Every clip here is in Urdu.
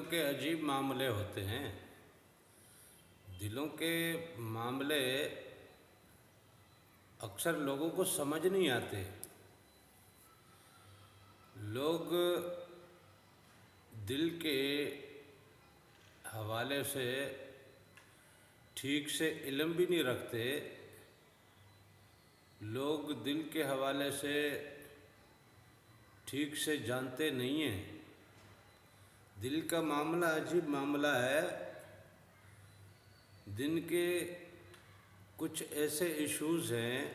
دلوں کے عجیب معاملے ہوتے ہیں۔ دلوں کے معاملے اکثر لوگوں کو سمجھ نہیں آتے۔ لوگ دل کے حوالے سے ٹھیک سے علم بھی نہیں رکھتے۔ لوگ دل کے حوالے سے ٹھیک سے جانتے نہیں ہیں۔ دل کا معاملہ عجیب معاملہ ہے۔ دل کے کچھ ایسے ایشوز ہیں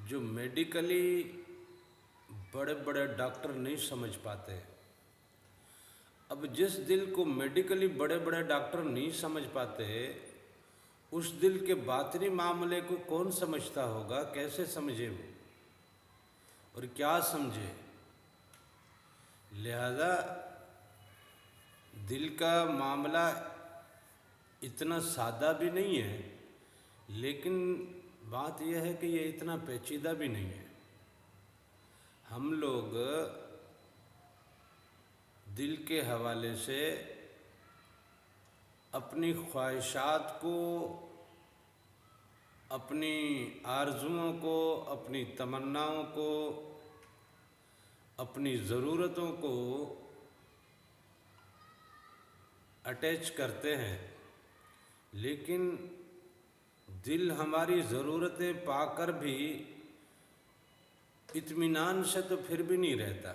جو میڈیکلی بڑے بڑے ڈاکٹر نہیں سمجھ پاتے۔ اب جس دل کو میڈیکلی بڑے بڑے ڈاکٹر نہیں سمجھ پاتے، اس دل کے باطنی معاملے کو کون سمجھتا ہوگا؟ کیسے سمجھے وہ اور کیا سمجھے؟ لہذا دل کا معاملہ اتنا سادہ بھی نہیں ہے، لیکن بات یہ ہے کہ یہ اتنا پیچیدہ بھی نہیں ہے۔ ہم لوگ دل کے حوالے سے اپنی خواہشات کو، اپنی آرزوؤں کو، اپنی تمناؤں کو، اپنی ضرورتوں کو اٹیچ کرتے ہیں، لیکن دل ہماری ضرورتیں پا کر بھی اطمینان سے تو پھر بھی نہیں رہتا۔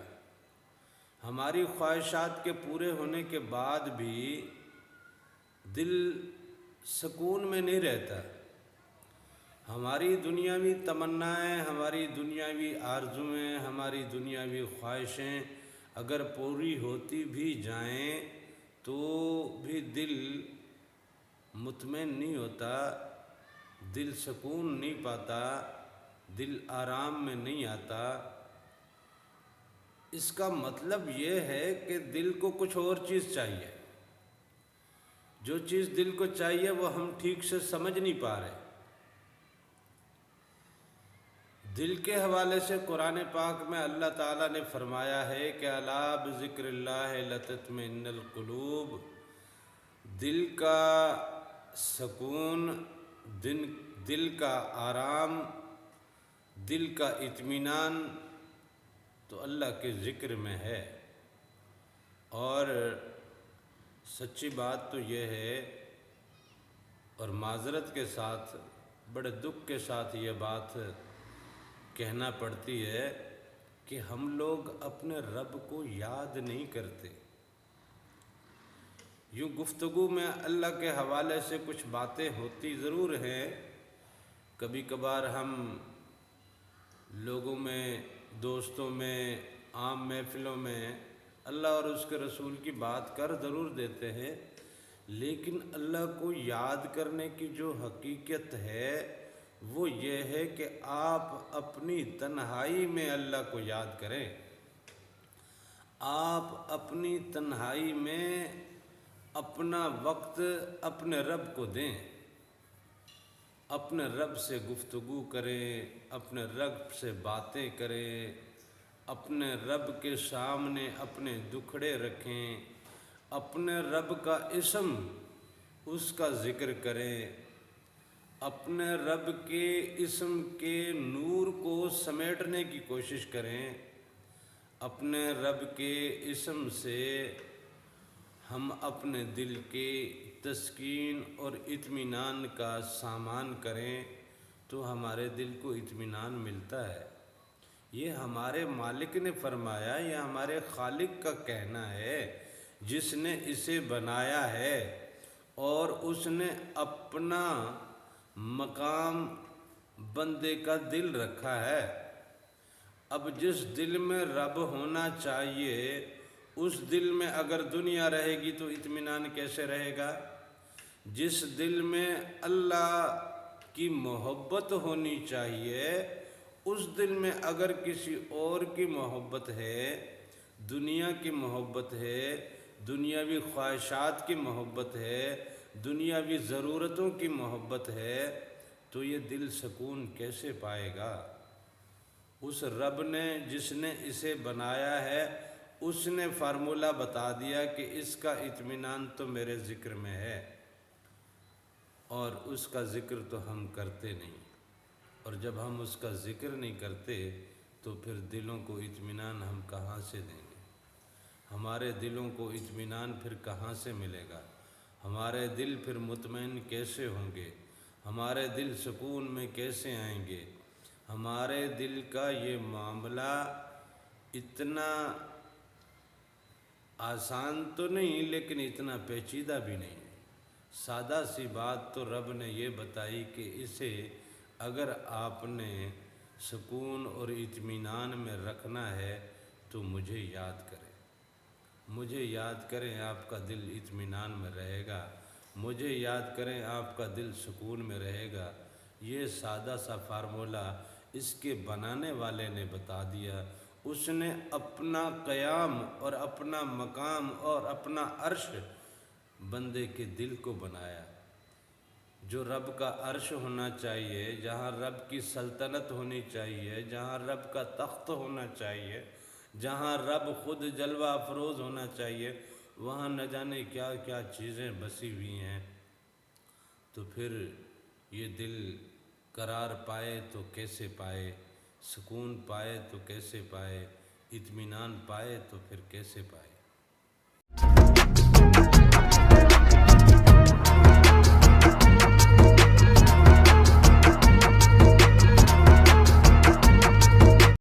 ہماری خواہشات کے پورے ہونے کے بعد بھی دل سکون میں نہیں رہتا۔ ہماری دنیاوی تمنائیں، ہماری دنیاوی آرزویں، ہماری دنیاوی خواہشیں اگر پوری ہوتی بھی جائیں تو بھی دل مطمئن نہیں ہوتا، دل سکون نہیں پاتا، دل آرام میں نہیں آتا۔ اس کا مطلب یہ ہے کہ دل کو کچھ اور چیز چاہیے۔ جو چیز دل کو چاہیے وہ ہم ٹھیک سے سمجھ نہیں پا رہے۔ دل کے حوالے سے قرآن پاک میں اللہ تعالیٰ نے فرمایا ہے کہ الا بذکر اللہ لتطمئن القلوب، دل کا سکون، دل کا آرام، دل کا اطمینان تو اللہ کے ذکر میں ہے۔ اور سچی بات تو یہ ہے، اور معذرت کے ساتھ، بڑے دکھ کے ساتھ یہ بات کہنا پڑتی ہے کہ ہم لوگ اپنے رب کو یاد نہیں کرتے۔ یوں گفتگو میں اللہ کے حوالے سے کچھ باتیں ہوتی ضرور ہیں، کبھی کبھار ہم لوگوں میں، دوستوں میں، عام محفلوں میں اللہ اور اس کے رسول کی بات کر ضرور دیتے ہیں، لیکن اللہ کو یاد کرنے کی جو حقیقت ہے وہ یہ ہے کہ آپ اپنی تنہائی میں اللہ کو یاد کریں۔ آپ اپنی تنہائی میں اپنا وقت اپنے رب کو دیں، اپنے رب سے گفتگو کریں، اپنے رب سے باتیں کریں، اپنے رب کے سامنے اپنے دکھڑے رکھیں، اپنے رب کا اسم، اس کا ذکر کریں، اپنے رب کے اسم کے نور کو سمیٹنے کی کوشش کریں۔ اپنے رب کے اسم سے ہم اپنے دل کے تسکین اور اطمینان کا سامان کریں تو ہمارے دل کو اطمینان ملتا ہے۔ یہ ہمارے مالک نے فرمایا، یہ ہمارے خالق کا کہنا ہے جس نے اسے بنایا ہے، اور اس نے اپنا مقام بندے کا دل رکھا ہے۔ اب جس دل میں رب ہونا چاہیے، اس دل میں اگر دنیا رہے گی تو اطمینان کیسے رہے گا؟ جس دل میں اللہ کی محبت ہونی چاہیے، اس دل میں اگر کسی اور کی محبت ہے، دنیا کی محبت ہے، دنیاوی خواہشات کی محبت ہے، دنیاوی ضرورتوں کی محبت ہے، تو یہ دل سکون کیسے پائے گا؟ اس رب نے جس نے اسے بنایا ہے اس نے فارمولہ بتا دیا کہ اس کا اطمینان تو میرے ذکر میں ہے، اور اس کا ذکر تو ہم کرتے نہیں، اور جب ہم اس کا ذکر نہیں کرتے تو پھر دلوں کو اطمینان ہم کہاں سے دیں گے؟ ہمارے دلوں کو اطمینان پھر کہاں سے ملے گا؟ ہمارے دل پھر مطمئن کیسے ہوں گے؟ ہمارے دل سکون میں کیسے آئیں گے؟ ہمارے دل کا یہ معاملہ اتنا آسان تو نہیں، لیکن اتنا پیچیدہ بھی نہیں۔ سادہ سی بات تو رب نے یہ بتائی کہ اسے اگر آپ نے سکون اور اطمینان میں رکھنا ہے تو مجھے یاد کریں، مجھے یاد کریں، آپ کا دل اطمینان میں رہے گا، مجھے یاد کریں، آپ کا دل سکون میں رہے گا۔ یہ سادہ سا فارمولہ اس کے بنانے والے نے بتا دیا۔ اس نے اپنا قیام اور اپنا مقام اور اپنا عرش بندے کے دل کو بنایا۔ جو رب کا عرش ہونا چاہیے، جہاں رب کی سلطنت ہونی چاہیے، جہاں رب کا تخت ہونا چاہیے، جہاں رب خود جلوہ افروز ہونا چاہیے، وہاں نہ جانے کیا کیا چیزیں بسی ہوئی ہیں۔ تو پھر یہ دل قرار پائے تو کیسے پائے، سکون پائے تو کیسے پائے، اطمینان پائے تو پھر کیسے پائے؟